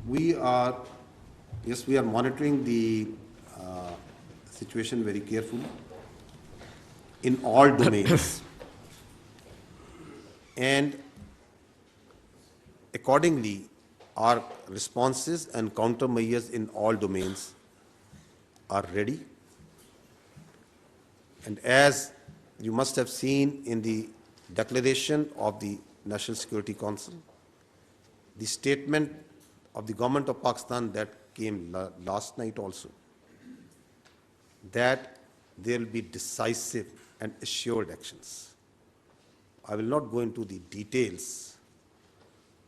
We are, yes, we are monitoring the situation very carefully in all domains. And accordingly, our responses and countermeasures in all domains are ready. And as you must have seen in the declaration of the National Security Council, the statement of the government of Pakistan that came last night also, that there will be decisive and assured actions. I will not go into the details,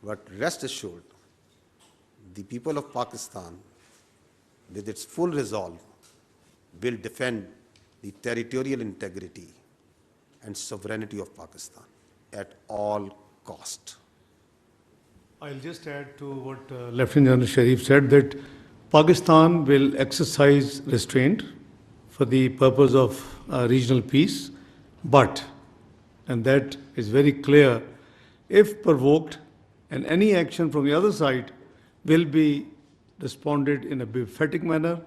but rest assured, the people of Pakistan, with its full resolve, will defend the territorial integrity and sovereignty of Pakistan at all cost. I'll just add to what Lieutenant General Sharif said, that Pakistan will exercise restraint for the purpose of regional peace, but, and that is very clear, if provoked, and any action from the other side will be responded in a emphatic manner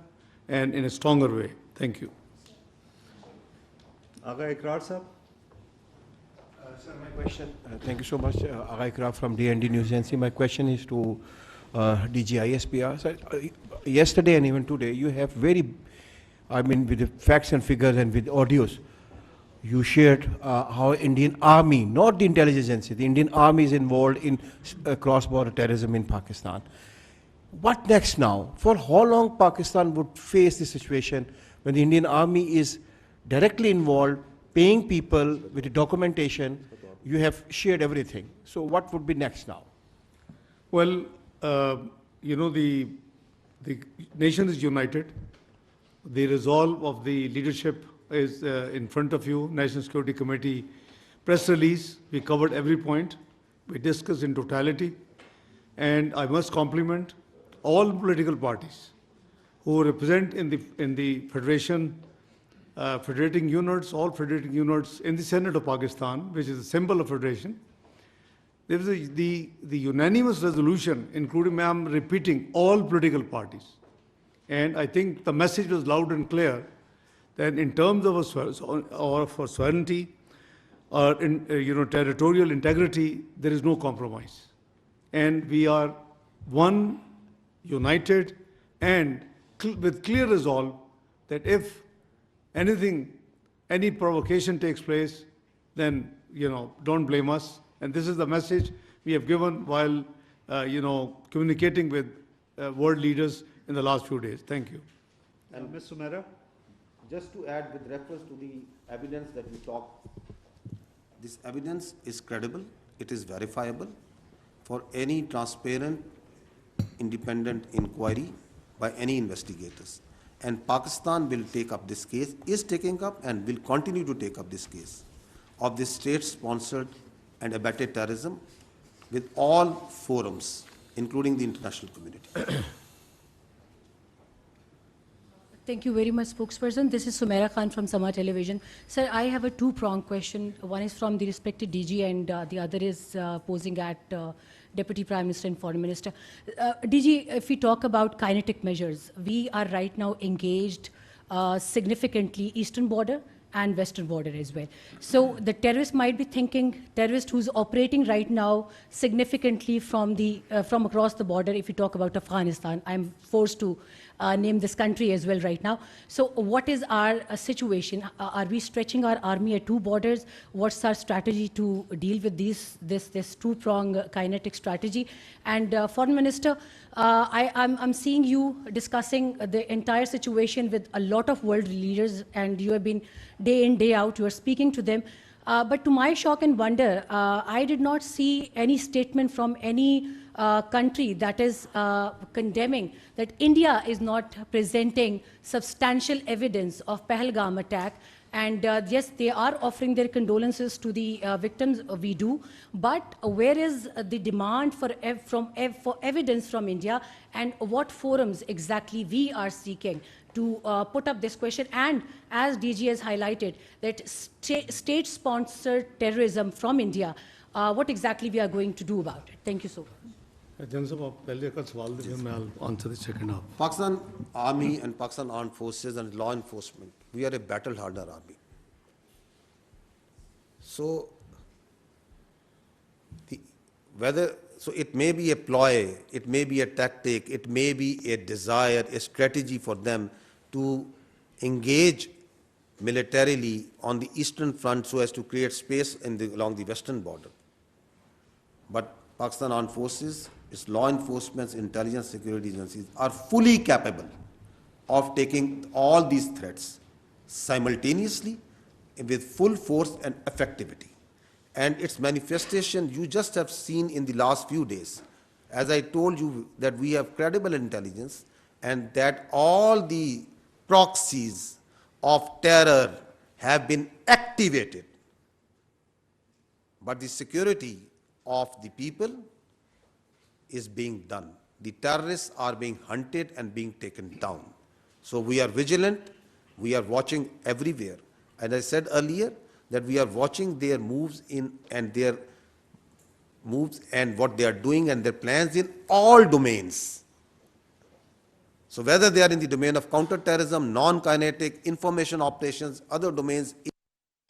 and in a stronger way. Thank you. Aga Ikrar sir. Sir, my question, thank you so much, Aga Ikrar from DND News NC. My question is to DG ISPR. Sir, yesterday and even today, you have very, with the facts and figures and with audios, you shared how Indian Army, not the intelligence agency, the Indian Army is involved in cross-border terrorism in Pakistan. What next now? For how long Pakistan would face this situation when the Indian Army is directly involved, paying people with the documentation? You have shared everything. So what would be next now? Well, you know, the nation is united. The resolve of the leadership is in front of you. National Security Committee press release, we covered every point. We discussed in totality. And I must compliment all political parties who represent in the federation, federating units, all federating units in the Senate of Pakistan, which is a symbol of federation. There is the unanimous resolution, including, I'm repeating, all political parties. And I think the message was loud and clear that in terms of our sovereignty or territorial integrity, there is no compromise. And we are one, united, and with clear resolve that if anything, any provocation takes place, then, don't blame us. And this is the message we have given while, communicating with world leaders in the last few days. Thank you. And Ms. Sumera? Just to add with reference to the evidence that you talked, this evidence is credible, it is verifiable for any transparent, independent inquiry by any investigators. And Pakistan will take up this case, is taking up and will continue to take up this case of this state-sponsored and abetted terrorism with all forums, including the international community. Thank you very much, spokesperson. This is Sumaira Khan from Sama Television. Sir, I have a two-pronged question. One is from the respected DG and the other is posing at Deputy Prime Minister and Foreign Minister. DG, if we talk about kinetic measures, we are right now engaged significantly eastern border and western border as well. So the terrorist might be thinking, terrorist who's operating right now significantly from across the border, if you talk about Afghanistan, I'm forced to name this country as well right now. So what is our situation? Are we stretching our army at two borders? What's our strategy to deal with this two-prong kinetic strategy? And Foreign Minister, I'm seeing you discussing the entire situation with a lot of world leaders, and you have been day in, day out, you are speaking to them. But to my shock and wonder, I did not see any statement from any country that is condemning that India is not presenting substantial evidence of Pahalgam attack. And yes, they are offering their condolences to the victims, we do, but where is the demand for evidence from India, and what forums exactly we are seeking to put up this question? And as DG has highlighted, that state-sponsored terrorism from India, what exactly we are going to do about it? Thank you so much. General साहब आप पहले का सवाल दे मैं I'll answer the second half. Pakistan Army and Pakistan Armed Forces and law enforcement, we are a battle-hardened army. So, so it may be a ploy, it may be a tactic, it may be a desire, a strategy for them to engage militarily on the eastern front so as to create space along the western border. But Pakistan Armed Forces, its law enforcement, intelligence, security agencies are fully capable of taking all these threats simultaneously with full force and effectivity. And its manifestation you just have seen in the last few days. As I told you that we have credible intelligence and that all the proxies of terror have been activated. But the security of the people is being done. The terrorists are being hunted and being taken down. So we are vigilant, we are watching everywhere. And I said earlier that we are watching their moves and what they are doing and their plans in all domains. So whether they are in the domain of counter-terrorism, non-kinetic, information operations, other domains,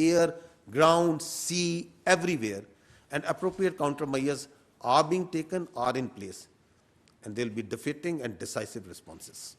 air, ground, sea, everywhere, and appropriate countermeasures are being taken, are in place, and there will be defeating and decisive responses.